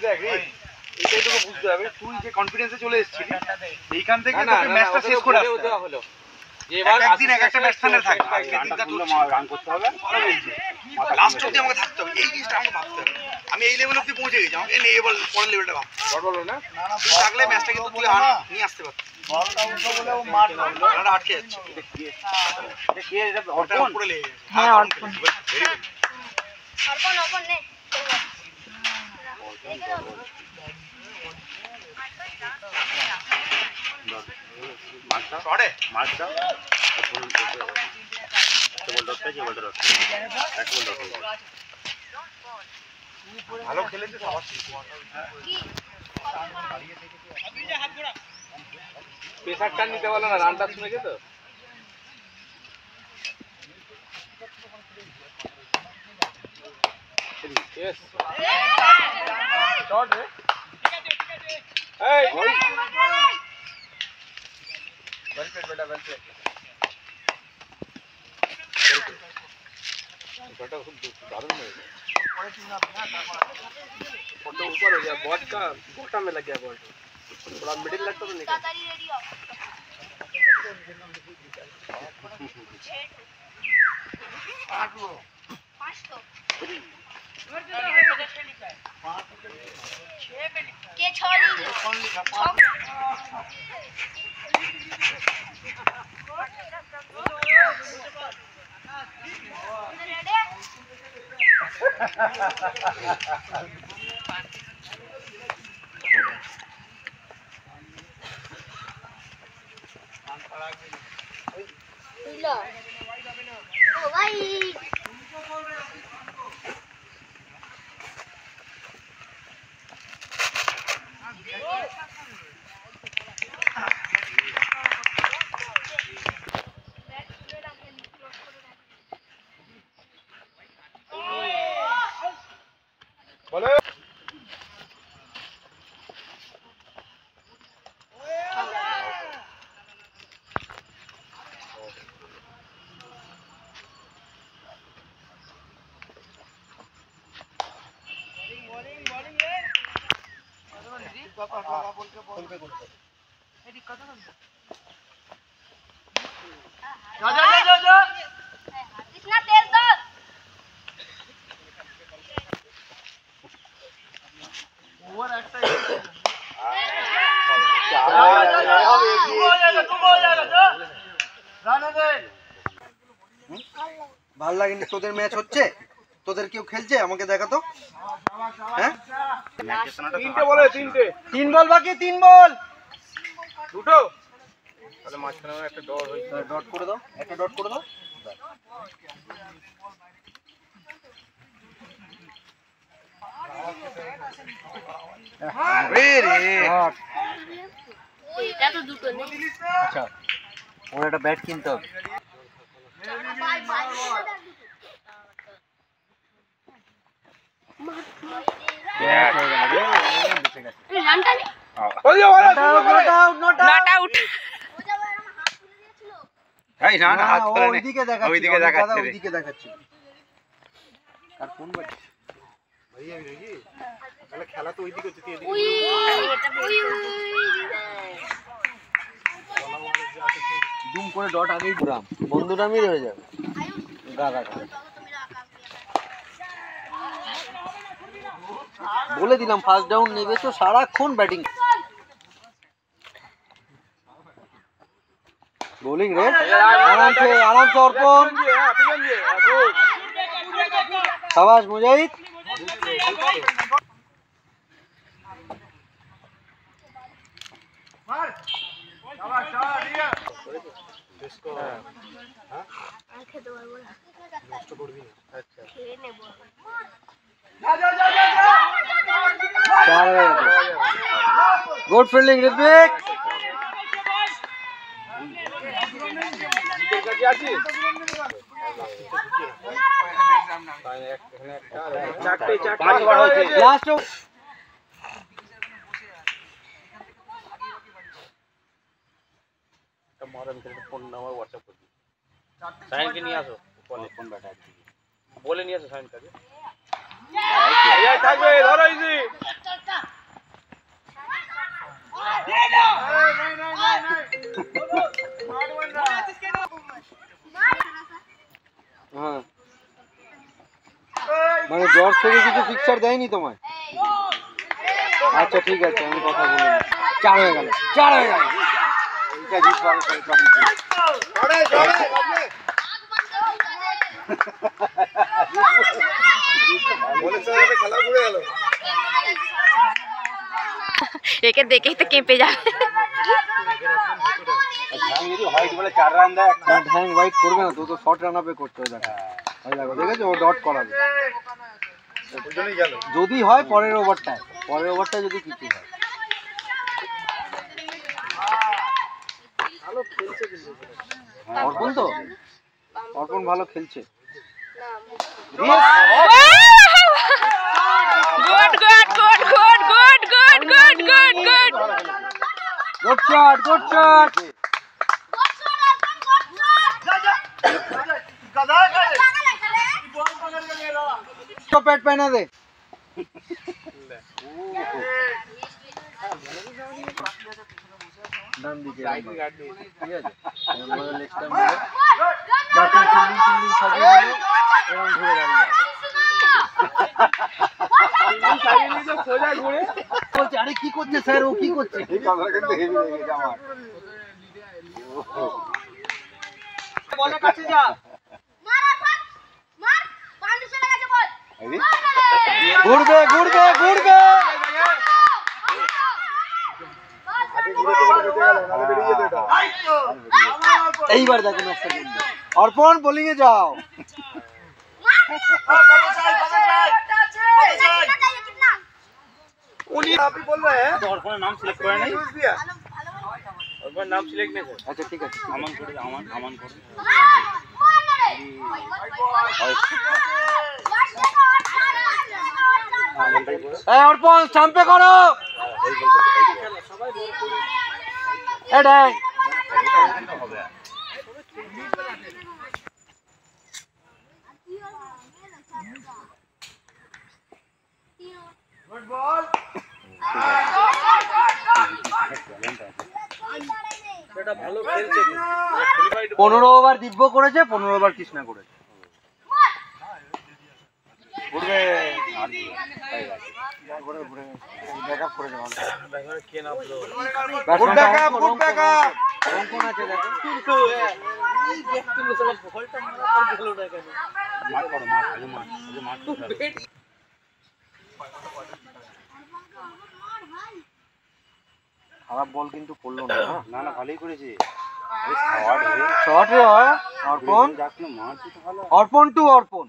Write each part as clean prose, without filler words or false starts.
দেখ রে, এইটাই তোকে বুঝতে হবে, তুই যে কনফিডেন্সে চলে এসেছিস এইখান থেকে তোকে ম্যাচটা শেষ করে আসতে হবে। এবার একদিন একটা ব্যাটসম্যানের থাকবে, আজকে দিনটা তোর রান করতে হবে, লাস্ট অবধি আমাকে থাকতে হবে, এই জিনিসটা আমাকে ভাবতে হবে। আমি এই লেভেল অবধি পৌঁছে গেছি, আমাকে নিয়ে এবার পরের লেভেলটা ভাবতে হবে না। তুই থাকলে ম্যাচটা কিন্তু তুই নিয়ে আসতে পারতি। আটকে যাচ্ছে, উপরে লেগে গেছে। হ্যাঁ অর্পণ, ভেরি গুড অর্পণ, অর্পণ নে মারটা পড়ে মারটা ভালো খেলেছে সবার। প্রেসার টান নিতে বলো না, রানটা শুনেছে তো। Yes. Shot, eh? Hey. Well played, beta. Well played. बटा खूब दारुण है। फोटो ऊपर हो गया, बॉट का बॉटम में लग गया बॉल, थोड़ा मिडिल लगता तो निकल। के छोड़ी ओ भाई बोले जा इतना तेज कर ओवर একটা ভাল লাগেনি তোদের ম্যাচ হচ্ছে, তোদের কেউ খেলছে আমাকে দেখা তো। হ্যাঁ তিনটে বলে, তিন বল বাকি, তিন বল দুটো, তাহলে মাঝখানে একটা ডট হইছে, ডট করে দাও, একটা ডট করে দাও। এটা তো দুটো নেই। আচ্ছা ওর একটা ব্যাট কিনতে হবে। ওইদিকে দেখাচ্ছি আর কোন খেলা তো ওইদিকে হচ্ছে, দুম করে ডট আগেই ঘুরাম, বন্ধুটা মিলে হয়ে যাবে গাদা গাদা। বলে দিলাম ফার্স্ট ডাউন নেবে তো সারাক্ষণ ব্যাটিং বোলিং রে, আরামসে আরামসে অর্পণ, শাবাশ Mujahid. Good fielding Ritwik. Last phone number WhatsApp कर दी, साइन के नहीं आसो फोन बैठा बोले नहीं आसो साइन कर दे। হ্যাঁ মানে জর্জ থেকে কিছু পিকচার দেয়নি তোমায়? আচ্ছা ঠিক আছে, আমি কথা বলি। 4 হয়ে গেল, 4 হয়ে গেল। এইটা জিতবার টপিক ছিল। একে দেখেই তো কেঁপে যাবে। ঢ্যাং হোয়াইট করবে না তো, তো শর্ট রান আপে করতে হবে। দেখো দেখেছো, ও ডট করাবে যদি হয় পরের ওভারটায়। পরের ওভারটায় যদি কিছু হয়। অর্পণ তো, অর্পণ ভালো খেলছে। Good good good good good good good good good good shot, good shot. तो पैट पहना दे। আরে কি করছে স্যার, ও কি করছে? বলের কাছে যা। ঘুরবে ঘুরবে ঘুরবে। এইবার দেখো ম্যাচটা কিনবে। অর্পণ বোলিং এ যাও। উনি আপনি বল रहे हैं অর্পণের নাম সিলেক্ট করে নাই। অর্পণের নাম সিলেক্ট নেই। আচ্ছা ঠিক আছে, আমান করে আমান করে। এই অর্পণ স্টাম্পে করো। এটাই গুড বল। এটা ভালো খেলছে। 15 ওভার দিব্য করেছে, 15 ওভার কৃষ্ণা করেছে। ঘুরবে ব্যাকআপ করেছে ভালো। ব্যাকআপ কে না বলো, গুড ব্যাকআপ, গুড ব্যাকআপ। কোন আছে দেখো কিন্তু এই দেখতে সব বলটা মারা পর গেল না কেন? মার করো, মার খারাপ বল কিন্তু পড়লো না। না না ভালোই করেছে। শর্ট রে অর্পণ, অর্পণ টু অর্পণ।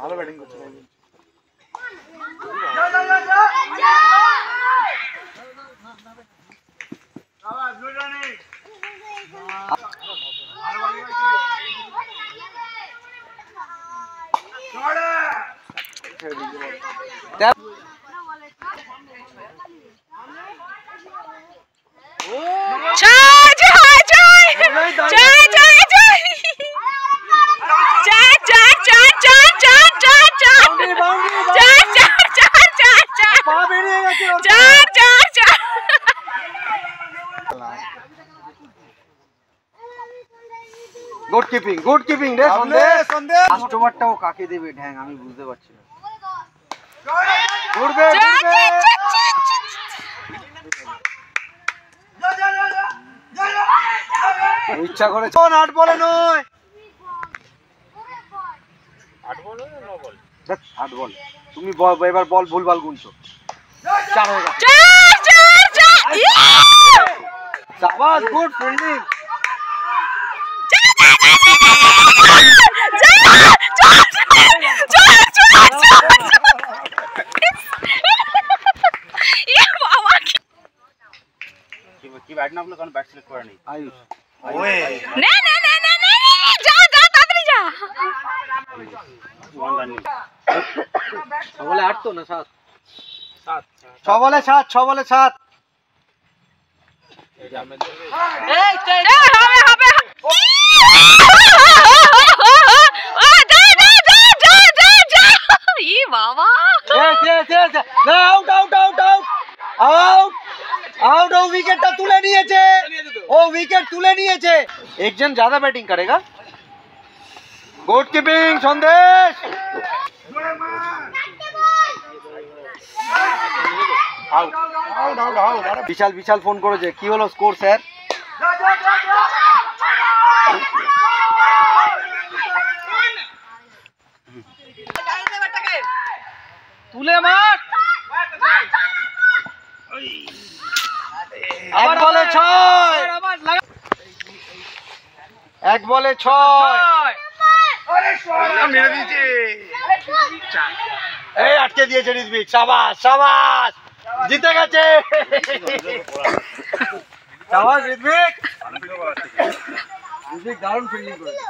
ভালো ব্যাটিং করছে। গুড কিপিং, গুড কিপিং রে সন্দেশ। লাস্ট ওভারটাও কাকে দেবে ঢ্যাং আমি বুঝতে পারছি না। ঘুরবে ঘুরবে। ইচ্ছা করে 8 বলে নয়। 8 বল না 9 বল? দেখ 8 বল। তুমি এবার বল ভুলভাল গুনছো। 4 হয়ে গেছে। 4 শাবাশ, গুড ফিল্ডিং। কি ব্যাট না বলে কোন ব্যাট সিলেক্ট করে নেই আয়ুষ। ওয়ে না না না না না যা যা তাড়াতাড়ি যা। 1 রান নেই। 6 বলে 8 তো না 7? 6 বলে 7, 6 বলে 7। এই হবে হবে। ই বাবা, out out out out out out. উইকেটটা তুলে एक जन ज्यादा बैटिंग करेगा। गुड कीपिंग संदेश। বিশাল বিশাল ফোন করেছে, কি হলো স্কোর স্যার? তুলে মার। এক বলে 6, এক বলে 6। মেরে দিয়েছে। এই আটকে দিয়েছে রিজভিক, শাবাশ শাবাশ, জিতে গেছে। শাবাশ রিজভিক, রিজভিক দারুণ ফিল্ডিং করেছে।